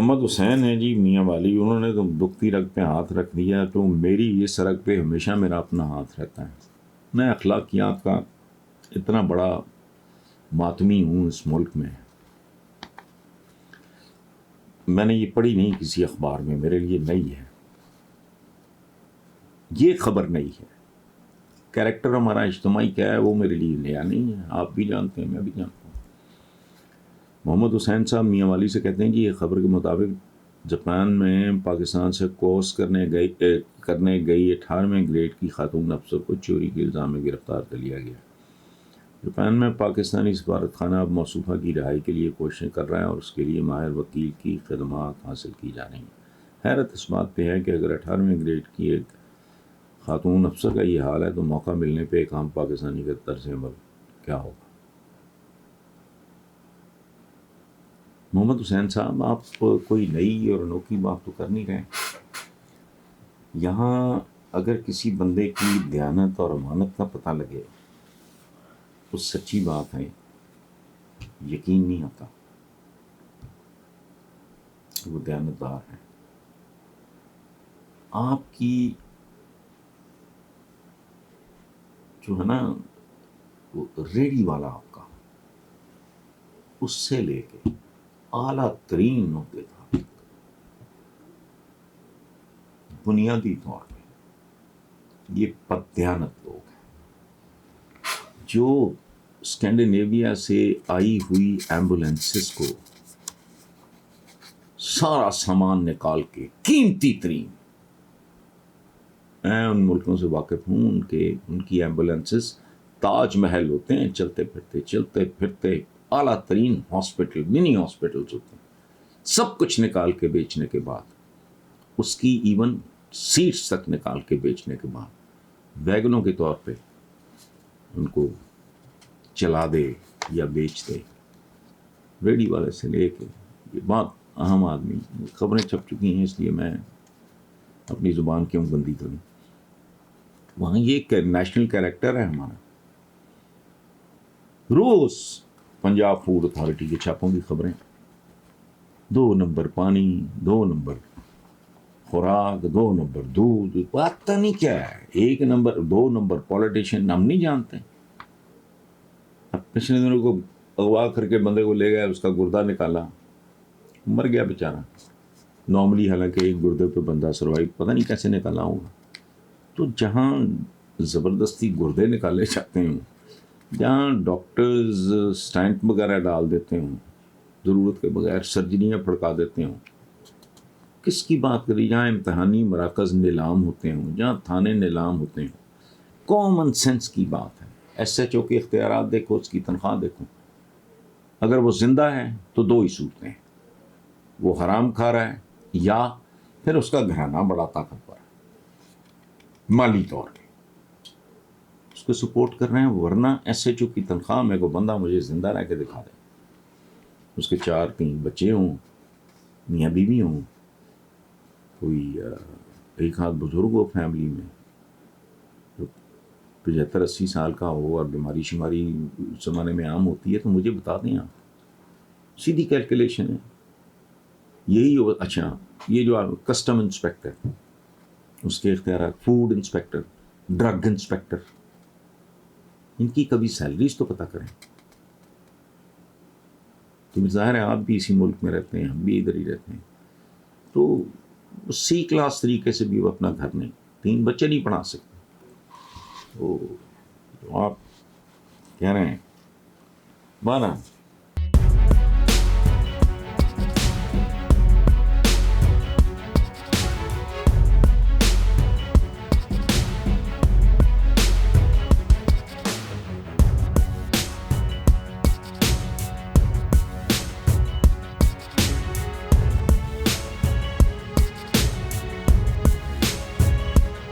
محمد حسین ہیں جی میاں والی، انہوں نے تو دکھتی رگ پہ ہاتھ رکھ دیا، تو میری اس رگ پہ ہمیشہ میرا اپنا ہاتھ رہتا ہے۔ میں اخلاقیات کا اتنا بڑا ماتمی ہوں اس ملک میں نے یہ پڑھی نہیں کسی اخبار میں، میرے لیے نئی ہے یہ خبر، نہیں ہے۔ کیریکٹر ہمارا اجتماعی کیا ہے وہ میرے لیے نیا نہیں ہے، آپ بھی جانتے ہیں، میں بھی جانتا ہوں۔ محمد حسین صاحب میاں والی سے کہتے ہیں جی، یہ خبر کے مطابق جاپان میں پاکستان سے کورس کرنے گئی 18ویں گریڈ کی خاتون افسر کو چوری کے الزام میں گرفتار کر لیا گیا۔ جاپان میں پاکستانی سفارت خانہ اب موصوفہ کی رہائی کے لیے کوششیں کر رہا ہے اور اس کے لیے ماہر وکیل کی خدمات حاصل کی جا رہی ہیں۔ حیرت اس بات پہ ہے کہ اگر 18ویں گریڈ کی ایک خاتون افسر کا یہ حال ہے تو موقع ملنے پہ ایک عام پاکستانی کا طرز عمل کیا ہوگا۔ محمد حسین صاحب، آپ کوئی نئی اور انوکھی بات تو کر نہیں رہے۔ یہاں اگر کسی بندے کی دیانت اور امانت کا پتہ لگے تو سچی بات ہے، یقین نہیں آتا وہ دیانتدار ہے۔ آپ کی جو ہے نا وہ ریڈی والا آپ کا، اس سے لے کے اعلیٰ ترین نقطے تک بنیادی طور پہ یہ بددیانت لوگ ہیں جو اسکینڈینیویا سے آئی ہوئی ایمبولینسز کو سارا سامان نکال کے قیمتی ترین، میں ان ملکوں سے واقف ہوں، ان کی ایمبولینسز تاج محل ہوتے ہیں، چلتے پھرتے اعلیٰ ترین ہاسپٹل، منی ہاسپٹلز ہوتے ہیں، سب کچھ نکال کے بیچنے کے بعد، اس کی ایون سیٹس تک نکال کے بیچنے کے بعد ویگنوں کے طور پہ ان کو چلا دے یا بیچ دے۔ ریڈی والے سے لے کے یہ بات اہم آدمی، خبریں چھپ چکی ہیں اس لیے میں اپنی زبان کیوں گندی کروں۔ وہاں یہ ایک نیشنل کیریکٹر ہے ہمارا، روز پنجاب فوڈ اتھارٹی کے چھاپوں کی خبریں، 2 نمبر پانی، 2 نمبر خوراک، 2 نمبر دودھ، پتہ نہیں کیا ہے، 1 نمبر 2 نمبر پولیٹیشین ہم نہیں جانتے۔ اب پچھلے دنوں کو اغوا کر کے بندے کو لے گیا، اس کا گردہ نکالا، مر گیا بیچارہ نارملی، حالانکہ ایک گردے پہ بندہ سروائیو پتہ نہیں کیسے نکالا ہوگا۔ تو جہاں زبردستی گردے نکالے جاتے ہیں، جہاں ڈاکٹرز سٹینٹ وغیرہ ڈال دیتے ہوں، ضرورت کے بغیر سرجریاں پھڑکا دیتے ہوں، کس کی بات کری؟ جہاں امتحانی مراکز نیلام ہوتے ہوں، جہاں تھانے نیلام ہوتے ہیں، کامن سینس کی بات ہے۔ ایس ایچ او کے اختیارات دیکھو، اس کی تنخواہ دیکھو، اگر وہ زندہ ہے تو 2 ہی صورتیں ہیں، وہ حرام کھا رہا ہے یا پھر اس کا گھرانہ بڑا طاقتور ہے مالی طور پہ، اس کو سپورٹ کر رہے ہیں، ورنہ ایس ایچ او کی تنخواہ میں کو بندہ مجھے زندہ رہ کے دکھا دے، اس کے 4-3 بچے ہوں، میاں بیوی ہوں، کوئی ایک ہاتھ بزرگ ہو فیملی میں، جو 75-80 سال کا ہو اور بیماری شماری اس زمانے میں عام ہوتی ہے، تو مجھے بتا دیں آپ، سیدھی کیلکولیشن ہے یہی ہو۔ اچھا، یہ جو کسٹم انسپیکٹر، اس کے اختیارات، فوڈ انسپیکٹر، ڈرگ انسپیکٹر، ان کی کبھی سیلریز تو پتہ کریں۔ تو ظاہر ہے آپ بھی اسی ملک میں رہتے ہیں، ہم بھی ادھر ہی رہتے ہیں، تو سی کلاس طریقے سے بھی وہ اپنا گھر نہیں، 3 بچے نہیں پڑھا سکتے۔ تو آپ کہہ رہے ہیں 12